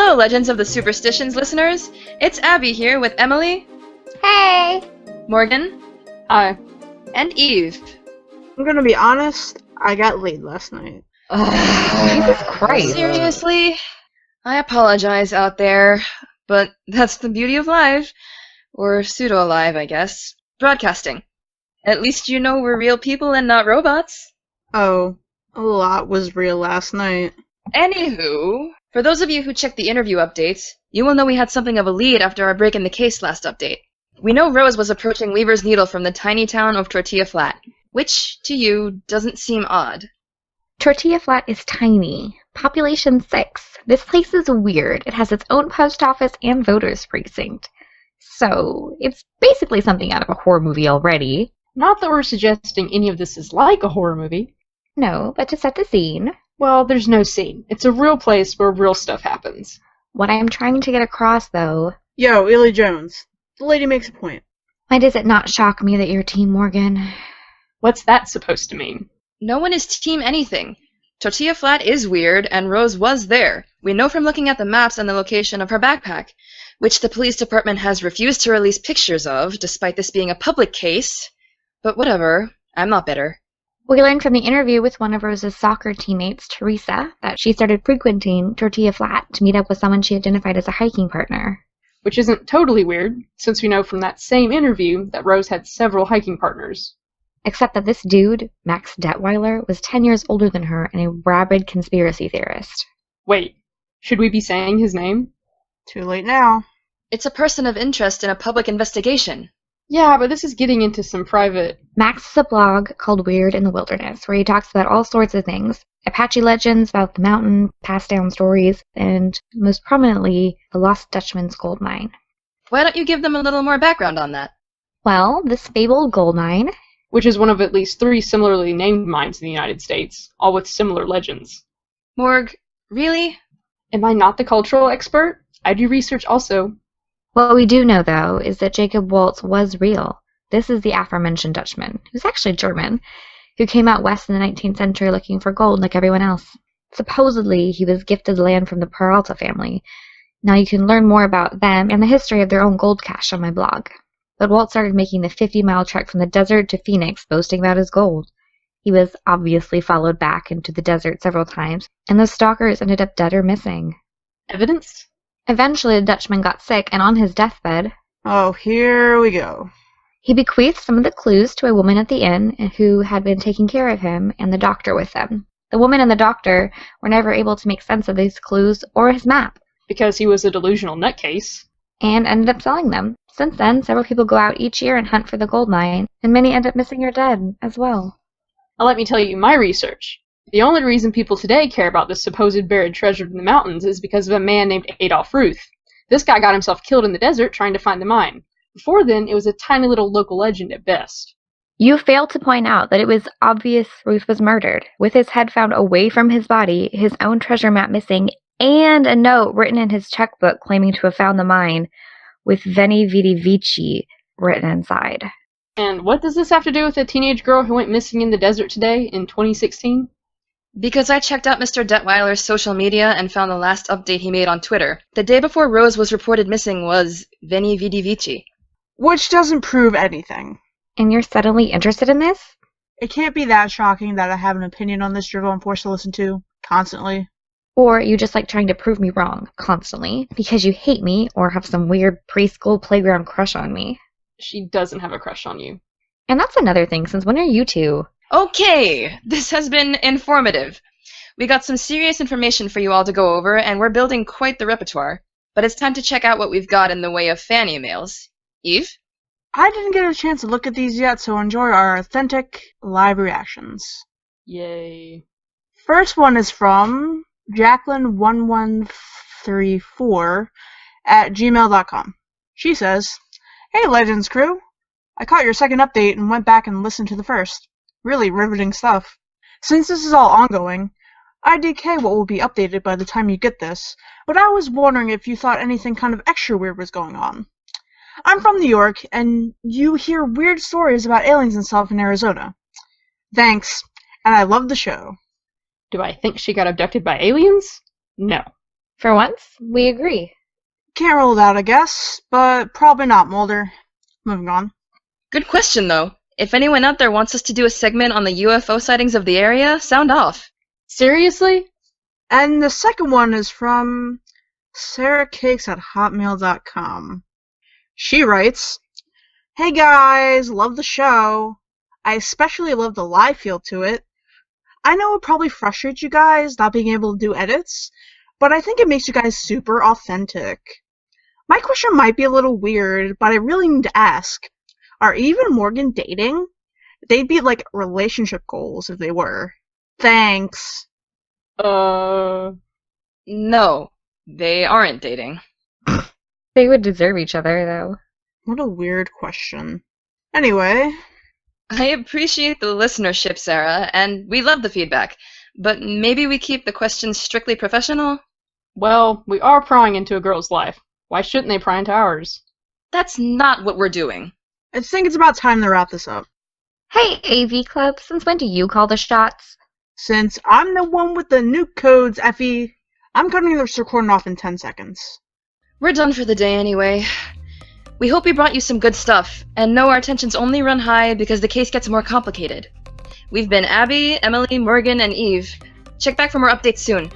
Hello, Legends of the Superstitions listeners. It's Abby here with Emily. Hey! Morgan. Hi. And Eve. I'm gonna be honest, I got laid last night. Jesus Christ. Seriously? I apologize out there, but that's the beauty of live. Or pseudo-alive, I guess. Broadcasting. At least you know we're real people and not robots. Oh, a lot was real last night. Anywho, for those of you who checked the interview updates, you will know we had something of a lead after our break in the case last update. We know Rose was approaching Weaver's Needle from the tiny town of Tortilla Flat, which, to you, doesn't seem odd. Tortilla Flat is tiny. Population 6. This place is weird. It has its own post office and voters precinct. So, it's basically something out of a horror movie already. Not that we're suggesting any of this is like a horror movie. No, but to set the scene. Well, there's no scene. It's a real place where real stuff happens. What I'm trying to get across, though... Yo, Illy Jones. The lady makes a point. Why does it not shock me that you're Team Morgan? What's that supposed to mean? No one is Team anything. Tortilla Flat is weird, and Rose was there. We know from looking at the maps and the location of her backpack, which the police department has refused to release pictures of, despite this being a public case. But whatever, I'm not bitter. We learned from the interview with one of Rose's soccer teammates, Teresa, that she started frequenting Tortilla Flat to meet up with someone she identified as a hiking partner. Which isn't totally weird, since we know from that same interview that Rose had several hiking partners. Except that this dude, Max Detweiler, was 10 years older than her and a rabid conspiracy theorist. Wait, should we be saying his name? Too late now. It's a person of interest in a public investigation. Yeah, but this is getting into some private... Max has a blog called Weird in the Wilderness, where he talks about all sorts of things. Apache legends about the mountain, passed down stories, and, most prominently, the Lost Dutchman's gold mine. Why don't you give them a little more background on that? Well, this fabled gold mine... which is one of at least 3 similarly named mines in the United States, all with similar legends. Morg, really? Am I not the cultural expert? I do research also. What we do know, though, is that Jacob Waltz was real. This is the aforementioned Dutchman, who's actually German, who came out west in the 19th century looking for gold like everyone else. Supposedly, he was gifted land from the Peralta family. Now you can learn more about them and the history of their own gold cache on my blog. But Walt started making the 50-mile trek from the desert to Phoenix, boasting about his gold. He was obviously followed back into the desert several times, and those stalkers ended up dead or missing. Evidence? Eventually, the Dutchman got sick, and on his deathbed... Oh, here we go. He bequeathed some of the clues to a woman at the inn who had been taking care of him and the doctor with them. The woman and the doctor were never able to make sense of these clues or his map. Because he was a delusional nutcase. And ended up selling them. Since then, several people go out each year and hunt for the gold mine, and many end up missing or dead as well. Now let me tell you my research. The only reason people today care about this supposed buried treasure in the mountains is because of a man named Adolf Ruth. This guy got himself killed in the desert trying to find the mine. Before then, it was a tiny little local legend at best. You failed to point out that it was obvious Ruth was murdered, with his head found away from his body, his own treasure map missing, and a note written in his checkbook claiming to have found the mine, with Veni Vidi Vici written inside. And what does this have to do with a teenage girl who went missing in the desert today in 2016? Because I checked out Mr. Detweiler's social media and found the last update he made on Twitter. The day before Rose was reported missing was Veni Vidi Vici. Which doesn't prove anything. And you're suddenly interested in this? It can't be that shocking that I have an opinion on this drivel I'm forced to listen to, constantly. Or you just like trying to prove me wrong, constantly, because you hate me or have some weird preschool playground crush on me. She doesn't have a crush on you. And that's another thing, since when are you two? Okay, this has been informative. We got some serious information for you all to go over, and we're building quite the repertoire. But it's time to check out what we've got in the way of fan emails. Eve? I didn't get a chance to look at these yet, so enjoy our authentic live reactions. Yay. First one is from Jacqueline1134 at gmail.com. She says, "Hey Legends crew, I caught your second update and went back and listened to the first. Really riveting stuff. Since this is all ongoing, IDK what will be updated by the time you get this, but I was wondering if you thought anything kind of extra weird was going on. I'm from New York, and you hear weird stories about aliens and stuff in Arizona. Thanks, and I love the show." Do I think she got abducted by aliens? No. For once, we agree. Can't rule it out, I guess, but probably not, Mulder. Moving on. Good question, though. If anyone out there wants us to do a segment on the UFO sightings of the area, sound off. Seriously? And the second one is from sarahcakes@hotmail.com. She writes, "Hey guys, love the show. I especially love the live feel to it. I know it probably frustrates you guys not being able to do edits, but I think it makes you guys super authentic. My question might be a little weird, but I really need to ask. Are Eve and Morgan dating? They'd be like relationship goals if they were. Thanks." No, they aren't dating. They would deserve each other, though. What a weird question. Anyway, I appreciate the listenership, Sarah, and we love the feedback, but maybe we keep the questions strictly professional? Well, we are prying into a girl's life. Why shouldn't they pry into ours? That's not what we're doing. I think it's about time to wrap this up. Hey, AV Club, since when do you call the shots? Since I'm the one with the nuke codes, Effie, I'm cutting this recording off in 10 seconds. We're done for the day anyway. We hope we brought you some good stuff, and know our tensions only run high because the case gets more complicated. We've been Abby, Emily, Morgan, and Eve. Check back for more updates soon.